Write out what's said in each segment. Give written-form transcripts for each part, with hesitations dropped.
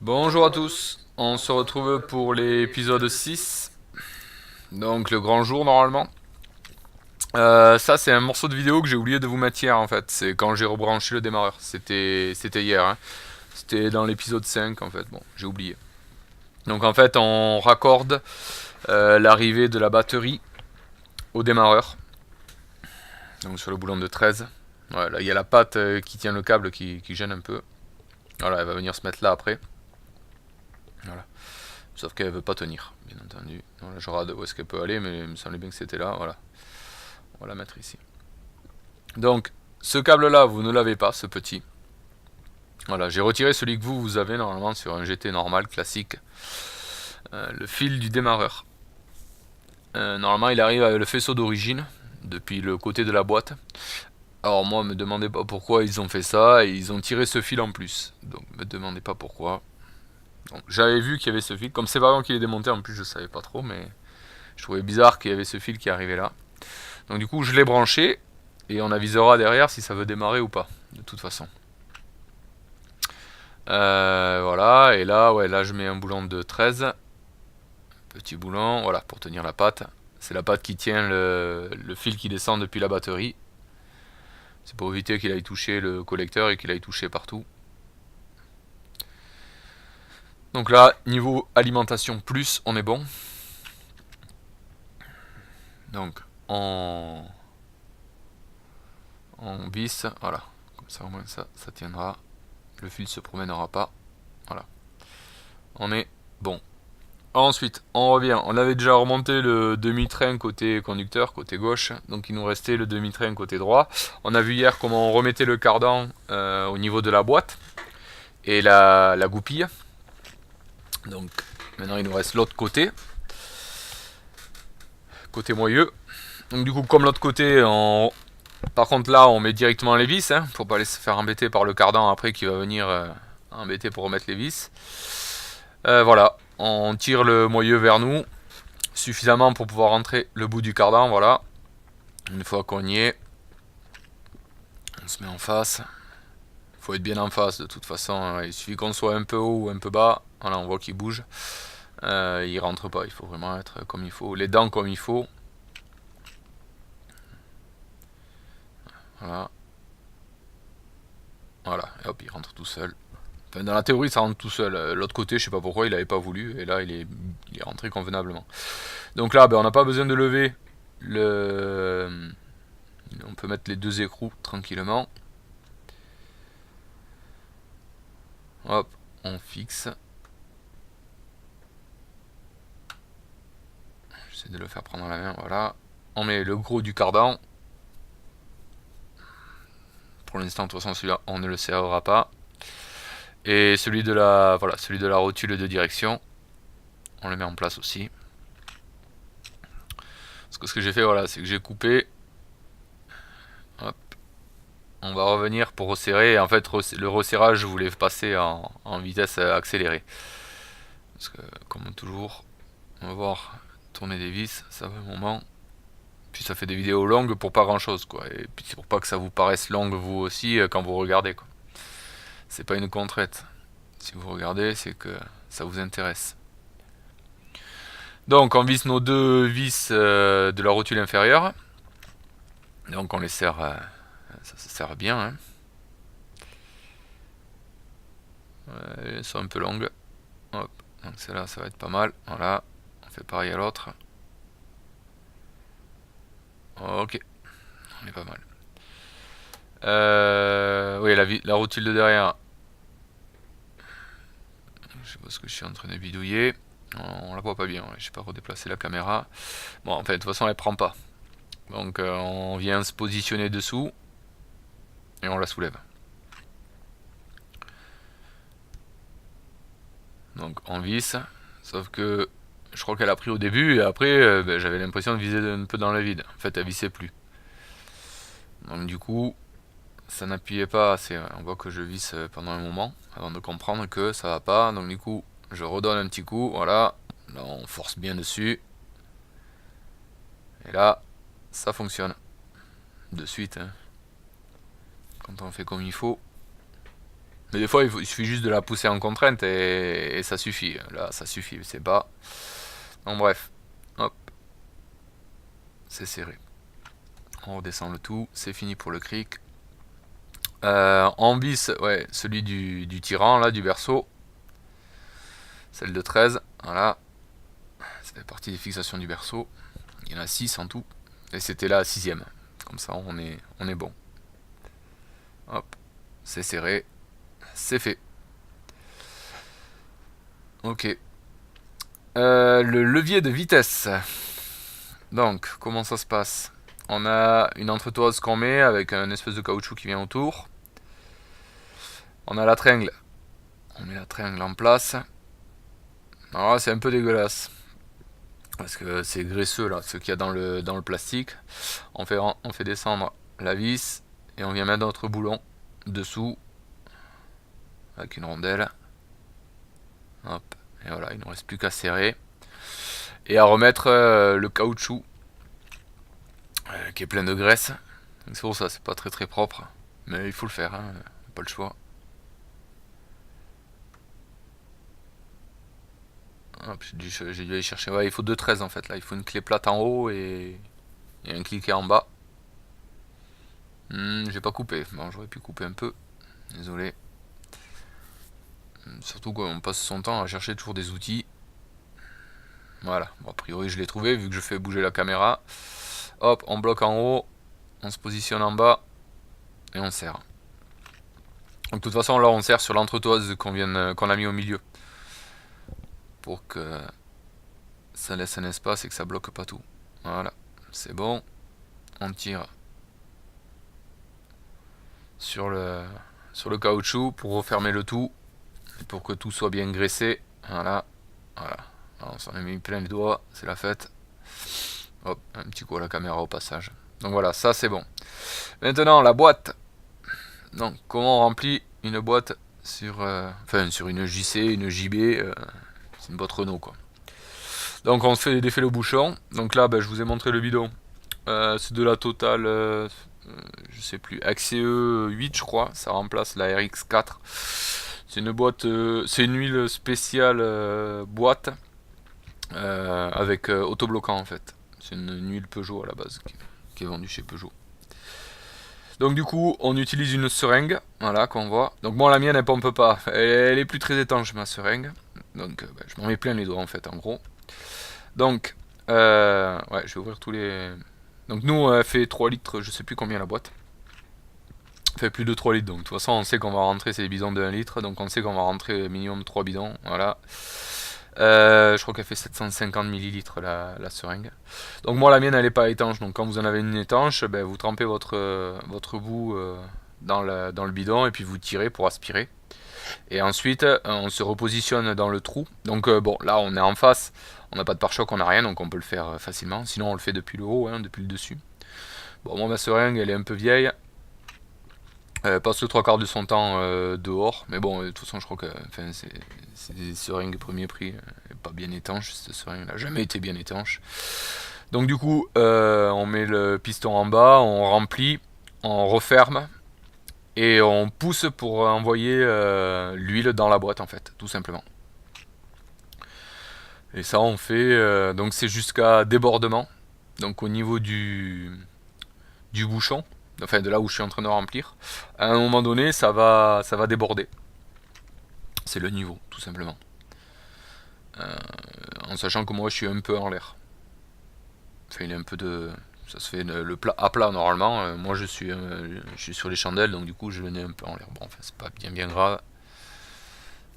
Bonjour à tous, on se retrouve pour l'épisode 6, donc le grand jour normalement. Ça c'est un morceau de vidéo que j'ai oublié de vous mettre hier en fait, c'est quand j'ai rebranché le démarreur, c'était hier, hein. C'était dans l'épisode 5 en fait, bon j'ai oublié. Donc en fait on raccorde l'arrivée de la batterie au démarreur, donc sur le boulon de 13. Voilà, il y a la patte qui tient le câble qui gêne un peu. Voilà, elle va venir se mettre là après. Voilà. Sauf qu'elle veut pas tenir, bien entendu. Voilà, je rate où est-ce qu'elle peut aller, mais il me semblait bien que c'était là. Voilà. On va la mettre ici. Donc, ce câble-là, vous ne l'avez pas, ce petit. Voilà, j'ai retiré celui que vous avez normalement sur un GT normal, classique. Le fil du démarreur. Normalement, il arrive avec le faisceau d'origine, depuis le côté de la boîte. Alors moi, me demandez pas pourquoi ils ont fait ça, et ils ont tiré ce fil en plus. Donc, me demandez pas pourquoi. Donc, j'avais vu qu'il y avait ce fil. Comme c'est pas moi qui l'ai démonté, en plus, je savais pas trop, mais je trouvais bizarre qu'il y avait ce fil qui arrivait là. Donc du coup, je l'ai branché et on avisera derrière si ça veut démarrer ou pas, de toute façon. Voilà, et là, ouais, là je mets un boulon de 13. Petit boulon, voilà, pour tenir la patte. C'est la patte qui tient le fil qui descend depuis la batterie. C'est pour éviter qu'il aille toucher le collecteur et qu'il aille toucher partout. Donc là, niveau alimentation plus, on est bon. Donc, en vis, voilà. Comme ça, au moins ça tiendra. Le fil se promènera pas. Voilà. On est bon. Ensuite, on revient. On avait déjà remonté le demi-train côté conducteur, côté gauche. Donc il nous restait le demi-train côté droit. On a vu hier comment on remettait le cardan au niveau de la boîte et la goupille. Donc maintenant il nous reste l'autre côté. Côté moyeu. Donc du coup, comme l'autre côté, par contre là, on met directement les vis. Pour pas aller se faire embêter par le cardan après qui va venir embêter pour remettre les vis. Voilà. On tire le moyeu vers nous suffisamment pour pouvoir rentrer le bout du cardan, voilà. Une fois qu'on y est, on se met en face. Il faut être bien en face de toute façon, il suffit qu'on soit un peu haut ou un peu bas, voilà, on voit qu'il bouge. Il rentre pas, il faut vraiment être comme il faut, les dents comme il faut. Voilà. Voilà, et hop, il rentre tout seul. Enfin, dans la théorie, ça rentre tout seul. L'autre côté, je sais pas pourquoi, il avait pas voulu, et là, il est rentré convenablement. Donc là, ben, on n'a pas besoin de lever le... On peut mettre les deux écrous tranquillement. Hop, on fixe. J'essaie de le faire prendre la main, voilà. On met le gros du cardan. Pour l'instant, de toute façon, celui-là, on ne le serrera pas. Et celui de la, voilà, celui de la rotule de direction, on le met en place aussi. Parce que ce que j'ai fait, voilà, c'est que j'ai coupé. Hop. On va revenir pour resserrer. Et en fait, le resserrage, je voulais passer en vitesse accélérée. Parce que, comme toujours, on va voir tourner des vis, ça va un moment. Puis ça fait des vidéos longues pour pas grand chose, quoi. Et puis c'est pour pas que ça vous paraisse longue vous aussi quand vous regardez, quoi. C'est pas une contrainte. Si vous regardez, c'est que ça vous intéresse. Donc on visse nos deux vis de la rotule inférieure. Donc on les serre, ça se serre bien. Hein. Elles sont un peu longues. Hop. Donc celle-là, ça va être pas mal. Voilà. On fait pareil à l'autre. Ok. On est pas mal. Oui, la rotule de derrière. Je sais pas ce que je suis en train de bidouiller. On la voit pas bien. Je sais pas redéplacer la caméra. Bon, en fait, de toute façon, elle prend pas. Donc on vient se positionner dessous et on la soulève. Donc on visse, sauf que je crois qu'elle a pris au début et après ben, j'avais l'impression de viser un peu dans le vide. En fait elle vissait plus. Donc du coup ça n'appuyait pas assez. On voit que je visse pendant un moment avant de comprendre que ça va pas. Donc du coup je redonne un petit coup, voilà. Là on force bien dessus. Et là ça fonctionne. De suite. Hein. Quand on fait comme il faut. Mais des fois, il suffit juste de la pousser en contrainte et ça suffit. Là, ça suffit, c'est pas. Donc bref, hop, c'est serré. On redescend le tout, c'est fini pour le cric. En bis, ouais, celui du tyran, là, du berceau. Celle de 13, voilà. Ça fait partie des fixations du berceau. Il y en a 6 en tout. Et c'était la 6ème. Comme ça, on est bon. Hop, c'est serré. C'est fait. Ok. Le levier de vitesse. Donc, comment ça se passe? On a une entretoise qu'on met avec un espèce de caoutchouc qui vient autour. On a la tringle. On met la tringle en place. Alors là, c'est un peu dégueulasse. Parce que c'est graisseux là, ce qu'il y a dans le plastique. On fait descendre la vis et on vient mettre notre boulon dessous avec une rondelle. Hop, et voilà, il ne reste plus qu'à serrer. Et à remettre le caoutchouc qui est plein de graisse. C'est pour ça, c'est pas très très propre. Mais il faut le faire, hein, pas le choix. Hop, j'ai dû aller chercher. Ouais, il faut 2 13 en fait là. Il faut une clé plate en haut et un cliquet en bas. J'ai pas coupé. Bon, j'aurais pu couper un peu. Désolé. Surtout qu'on passe son temps à chercher toujours des outils. Voilà. Bon, a priori, je l'ai trouvé vu que je fais bouger la caméra. Hop, on bloque en haut. On se positionne en bas. Et on serre. Donc, de toute façon, là, on serre sur l'entretoise qu'on a mis au milieu. Pour que ça laisse un espace et que ça bloque pas tout. Voilà. C'est bon. On tire sur le caoutchouc pour refermer le tout. Et pour que tout soit bien graissé. Voilà. Voilà. Alors, on s'en est mis plein les doigts. C'est la fête. Hop, un petit coup à la caméra au passage. Donc voilà, ça c'est bon. Maintenant, la boîte. Donc, comment on remplit une boîte sur, sur une JC, une JB. C'est une boîte Renault, quoi. Donc, on défait le bouchon. Donc là, ben, je vous ai montré le bidon. C'est de la Total, je sais plus, XCE 8, je crois. Ça remplace la RX4. C'est une boîte, c'est une huile spéciale boîte avec autobloquant en fait. C'est une huile Peugeot à la base qui est vendue chez Peugeot. Donc du coup, on utilise une seringue, voilà, qu'on voit. Donc moi, la mienne, elle pompe pas. Elle est plus très étanche, ma seringue. Donc je m'en mets plein les doigts, en fait, en gros. Donc, ouais, je vais ouvrir tous les... Donc nous, elle fait 3 litres, je sais plus combien la boîte. Elle fait plus de 3 litres, donc de toute façon, on sait qu'on va rentrer, c'est des bidons de 1 litre. Donc on sait qu'on va rentrer minimum 3 bidons, voilà. Je crois qu'elle fait 750 millilitres la seringue. Donc moi la mienne elle est pas étanche, donc quand vous en avez une étanche, ben, vous trempez votre bout dans le bidon et puis vous tirez pour aspirer. Et ensuite on se repositionne dans le trou. Donc bon là on est en face, on n'a pas de pare-choc, on n'a rien, donc on peut le faire facilement. Sinon on le fait depuis le haut, hein, depuis le dessus. Bon moi ma seringue elle est un peu vieille. Passe le 3 quarts de son temps dehors, mais bon, de toute façon, je crois que c'est des seringues premier prix, pas bien étanches. Cette seringue n'a jamais été bien étanche. Donc, du coup, on met le piston en bas, on remplit, on referme et on pousse pour envoyer l'huile dans la boîte, en fait, tout simplement. Et ça, on fait, donc, c'est jusqu'à débordement, donc au niveau du bouchon. Enfin de là où je suis en train de remplir, à un moment donné ça va déborder. C'est le niveau, tout simplement. En sachant que moi je suis un peu en l'air. Enfin il est un peu de. Ça se fait le plat à plat normalement. Moi je suis sur les chandelles, donc du coup je venais un peu en l'air. Bon enfin c'est pas bien grave.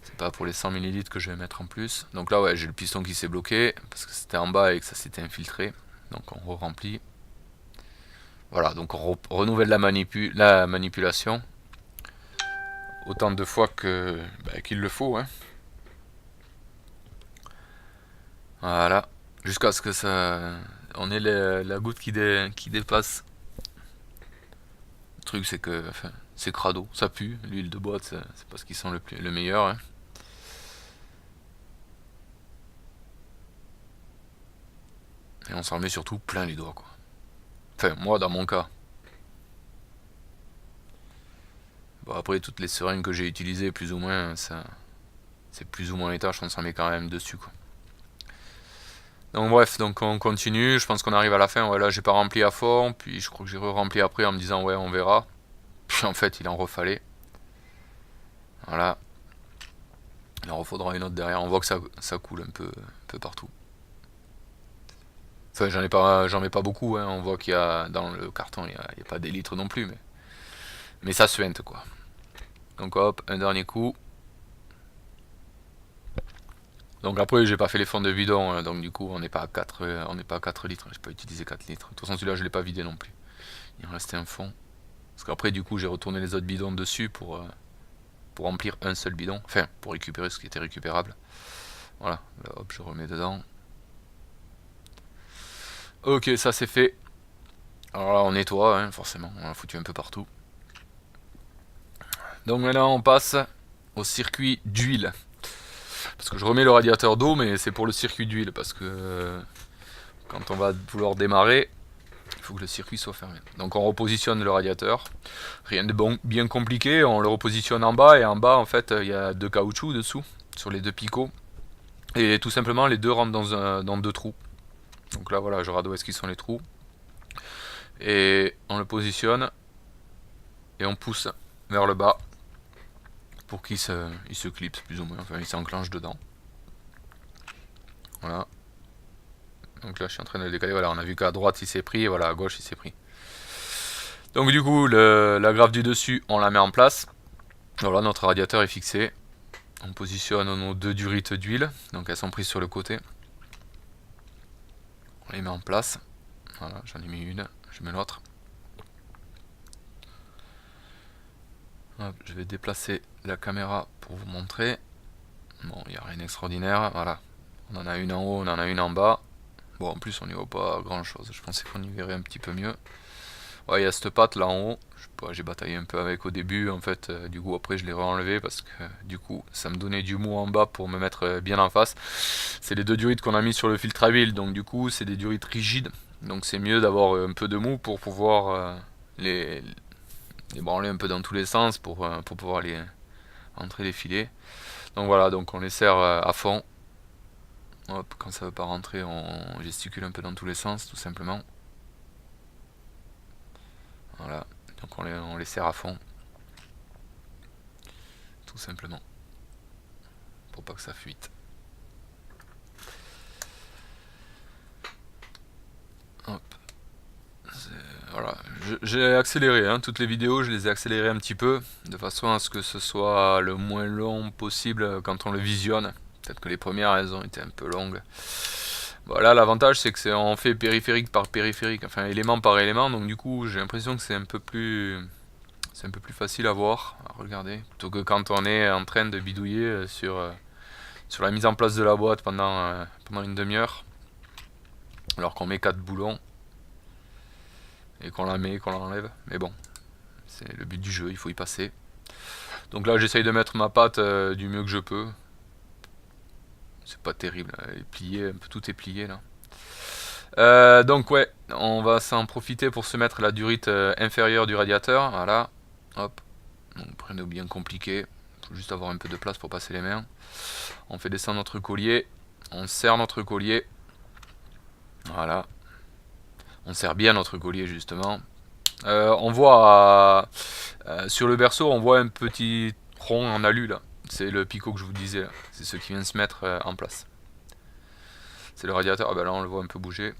C'est pas pour les 100 millilitres que je vais mettre en plus. Donc là ouais j'ai le piston qui s'est bloqué parce que c'était en bas et que ça s'était infiltré. Donc on re-remplit. Voilà, donc on renouvelle la manipulation autant de fois qu'il le faut. Hein. Voilà, jusqu'à ce que ça, on ait la goutte qui dépasse. Le truc c'est que, enfin, c'est crado, ça pue. L'huile de boîte, c'est pas ce qui sent le meilleur. Hein. Et on s'en met surtout plein les doigts, quoi. Enfin, moi dans mon cas. Bon, après, toutes les seringues que j'ai utilisées, plus ou moins, ça, c'est plus ou moins l'étage, on s'en met quand même dessus, quoi. Donc bref, donc on continue, je pense qu'on arrive à la fin. Ouais, là j'ai pas rempli à fond, puis je crois que j'ai re-rempli après en me disant ouais, on verra. Puis en fait, il en refallait. Voilà. Il en refaudra une autre derrière. On voit que ça coule un peu partout. Enfin, j'en mets pas beaucoup, hein. On voit qu'il y a dans le carton, il y a pas des litres non plus, mais ça suinte, quoi. Donc hop, un dernier coup. Donc après, j'ai pas fait les fonds de bidon, hein, donc du coup, on n'est pas à 4, on n'est pas à 4 litres. J'ai pas utilisé 4 litres. De toute façon, celui-là, je l'ai pas vidé non plus. Il en restait un fond. Parce qu'après, du coup, j'ai retourné les autres bidons dessus pour remplir un seul bidon. Enfin, pour récupérer ce qui était récupérable. Voilà, là, hop, je remets dedans. Ok, ça c'est fait. Alors là, on nettoie, hein, forcément. On a foutu un peu partout. Donc maintenant, on passe au circuit d'huile. Parce que je remets le radiateur d'eau, mais c'est pour le circuit d'huile. Parce que quand on va vouloir démarrer, il faut que le circuit soit fermé. Donc on repositionne le radiateur. Rien de bon, bien compliqué. On le repositionne en bas. Et en bas, en fait, il y a 2 caoutchoucs dessous, sur les 2 picots. Et tout simplement, les deux rentrent dans 2 trous. Donc là, voilà, je regarde où est-ce qu'ils sont les trous. Et on le positionne. Et on pousse vers le bas. Pour qu'il se clipse plus ou moins. Enfin, il s'enclenche dedans. Voilà. Donc là, je suis en train de le décaler. Voilà, on a vu qu'à droite, il s'est pris. Et voilà, à gauche, il s'est pris. Donc du coup, la graffe du dessus, on la met en place. Voilà, notre radiateur est fixé. On positionne nos 2 durites d'huile. Donc elles sont prises sur le côté. On les met en place. Voilà, j'en ai mis une. Je mets l'autre. Je vais déplacer la caméra pour vous montrer. Bon, il n'y a rien d'extraordinaire. Voilà. On en a une en haut, on en a une en bas. Bon, en plus, on n'y voit pas grand chose. Je pensais qu'on y verrait un petit peu mieux. Ouais, il y a cette patte là en haut. Je sais pas, j'ai bataillé un peu avec au début. En fait, du coup, après, je l'ai re-enlevé parce que du coup, ça me donnait du mou en bas pour me mettre bien en face. C'est les 2 durites qu'on a mis sur le filtre à huile. Donc, du coup, c'est des durites rigides. Donc, c'est mieux d'avoir un peu de mou pour pouvoir les branler un peu dans tous les sens pour pouvoir entrer les filets. Donc voilà, donc on les serre à fond. Hop, quand ça veut pas rentrer, on gesticule un peu dans tous les sens, tout simplement. Voilà, donc on les serre à fond. Tout simplement. Pour pas que ça fuite. Hop. Voilà, j'ai accéléré, hein, toutes les vidéos, je les ai accélérées un petit peu, de façon à ce que ce soit le moins long possible quand on le visionne. Peut-être que les premières, elles ont été un peu longues. Voilà, l'avantage c'est que on fait périphérique par périphérique, enfin élément par élément, donc du coup j'ai l'impression que c'est un peu plus facile à voir, à regarder, plutôt que quand on est en train de bidouiller sur la mise en place de la boîte pendant une demi-heure, alors qu'on met 4 boulons. Et qu'on la met, qu'on l'enlève. Mais bon, c'est le but du jeu, il faut y passer. Donc là, j'essaye de mettre ma pâte du mieux que je peux. C'est pas terrible, elle est pliée, un peu tout est plié là. Donc ouais, on va s'en profiter pour se mettre la durite inférieure du radiateur. Voilà, hop. Donc rien de bien compliqué. Il faut juste avoir un peu de place pour passer les mains. On fait descendre notre collier. On serre notre collier. Voilà. On serre bien notre collier justement. On voit sur le berceau, on voit un petit rond en alu là. C'est le picot que je vous disais. C'est ce qui vient se mettre en place. C'est le radiateur. Ah ben là on le voit un peu bouger.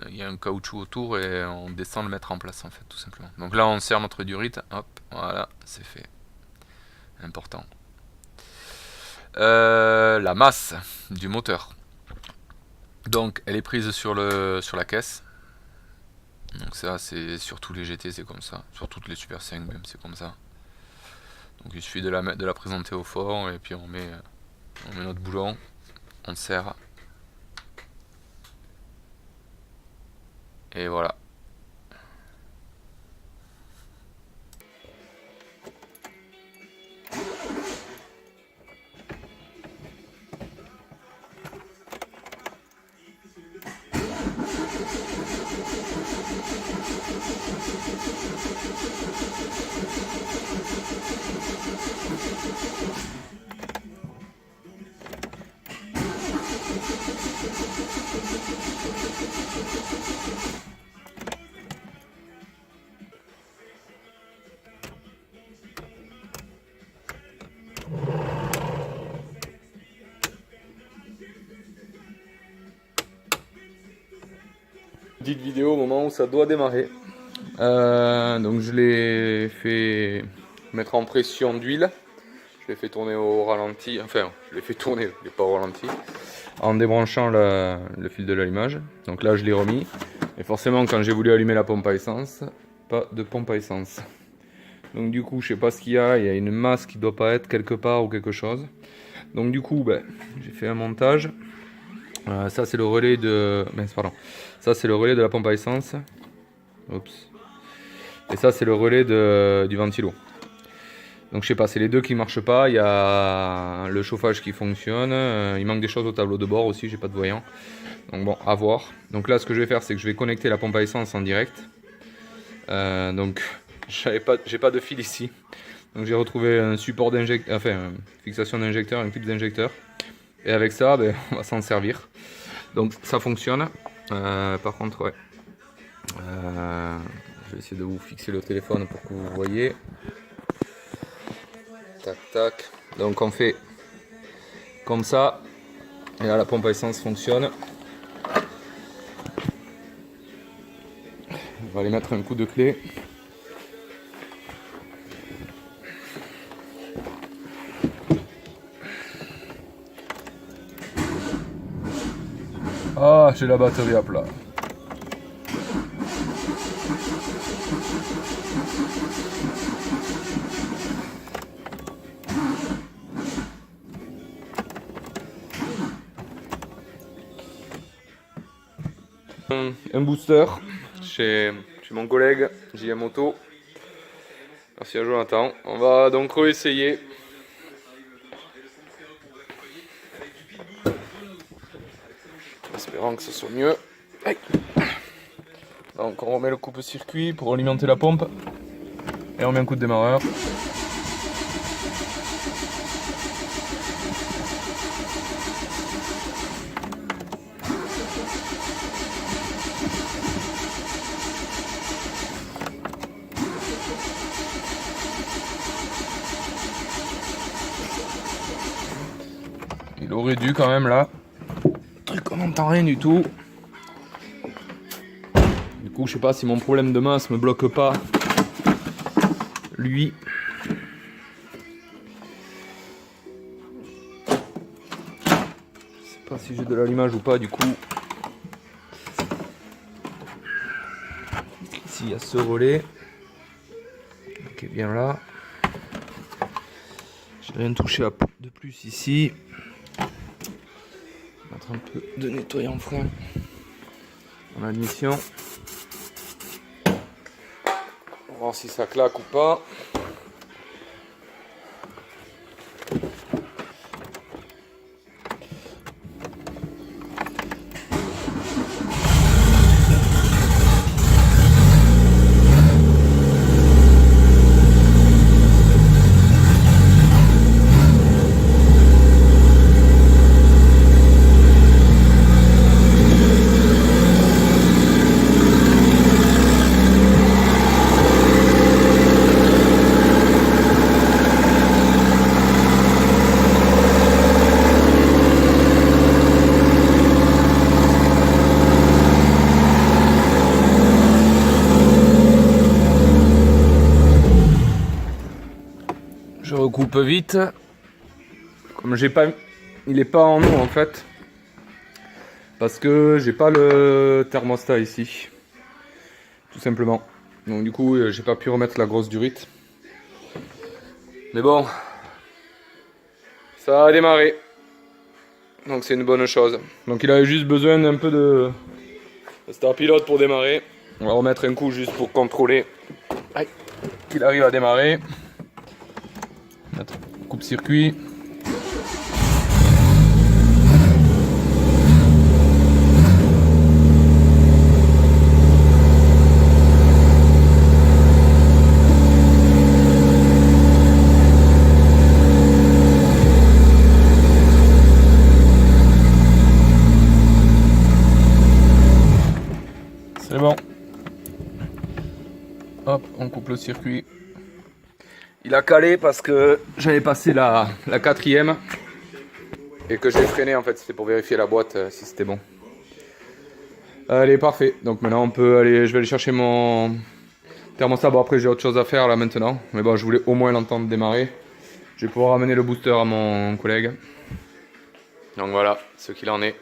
Il y a un caoutchouc autour et on descend le mettre en place en fait tout simplement. Donc là on serre notre durite. Hop, voilà, c'est fait. Important. La masse du moteur. Donc elle est prise sur la caisse. Donc ça c'est sur tous les GT c'est comme ça. Sur toutes les Super 5 même c'est comme ça. Donc il suffit de la présenter au fort et puis on met notre boulon. On serre. Et voilà. petite vidéo au moment où ça doit démarrer. Donc je l'ai fait mettre en pression d'huile. Je l'ai fait tourner au ralenti. Enfin, je l'ai fait tourner, je l'ai pas au ralenti. En débranchant le fil de l'allumage. Donc là, je l'ai remis. Et forcément, quand j'ai voulu allumer la pompe à essence, pas de pompe à essence. Donc du coup, je sais pas ce qu'il y a une masse qui doit pas être quelque part ou quelque chose. Donc du coup, j'ai fait un montage. Ça c'est le relais de... Ça c'est le relais de la pompe à essence. Oups. Et ça c'est le relais du ventilo. Donc je sais pas, c'est les deux qui marchent pas. Il y a le chauffage qui fonctionne. Il manque des choses au tableau de bord aussi, j'ai pas de voyant. Donc bon, à voir. Donc là ce que je vais faire, c'est que je vais connecter la pompe à essence en direct. Donc j'ai pas de fil ici. Donc j'ai retrouvé un support d'injecteur, enfin une fixation d'injecteur, un clip d'injecteur. Et avec ça, on va s'en servir. Donc ça fonctionne. Par contre, ouais. Je vais essayer de vous fixer le téléphone pour que vous voyez. Tac tac. Donc on fait comme ça. Et là la pompe à essence fonctionne. On va aller mettre un coup de clé. Ah, j'ai la batterie à plat. Un booster chez mon collègue JM Auto. Merci à Jonathan. On va donc réessayer. Espérant que ce soit mieux. Aïe. Donc on remet le coupe-circuit pour alimenter la pompe. Et on met un coup de démarreur. Il aurait dû quand même là. Le truc, on n'entend rien du tout. Du coup, je sais pas si mon problème de masse me bloque pas. Lui. Je sais pas si j'ai de l'allumage ou pas du coup. Ici il y a ce relais. Qui est bien là. J'ai rien touché de plus ici. Mettre un peu de nettoyant frein dans l'admission. On va voir si ça claque ou pas. Je recoupe vite. Comme j'ai pas, il est pas en eau en fait, parce que j'ai pas le thermostat ici, tout simplement. Donc du coup, j'ai pas pu remettre la grosse durite. Mais bon, ça a démarré. Donc c'est une bonne chose. Donc il avait juste besoin d'un peu de star pilote pour démarrer. On va remettre un coup juste pour contrôler qu'il arrive à démarrer. Mettre coupe-circuit. C'est bon. Hop, on coupe le circuit. Il a calé parce que j'avais passé la quatrième et que j'ai freiné en fait, c'était pour vérifier la boîte si c'était bon. Allez, parfait. Donc maintenant on peut aller, je vais aller chercher mon thermostat. Bon après j'ai autre chose à faire là maintenant. Mais bon, je voulais au moins l'entendre démarrer. Je vais pouvoir ramener le booster à mon collègue. Donc voilà ce qu'il en est.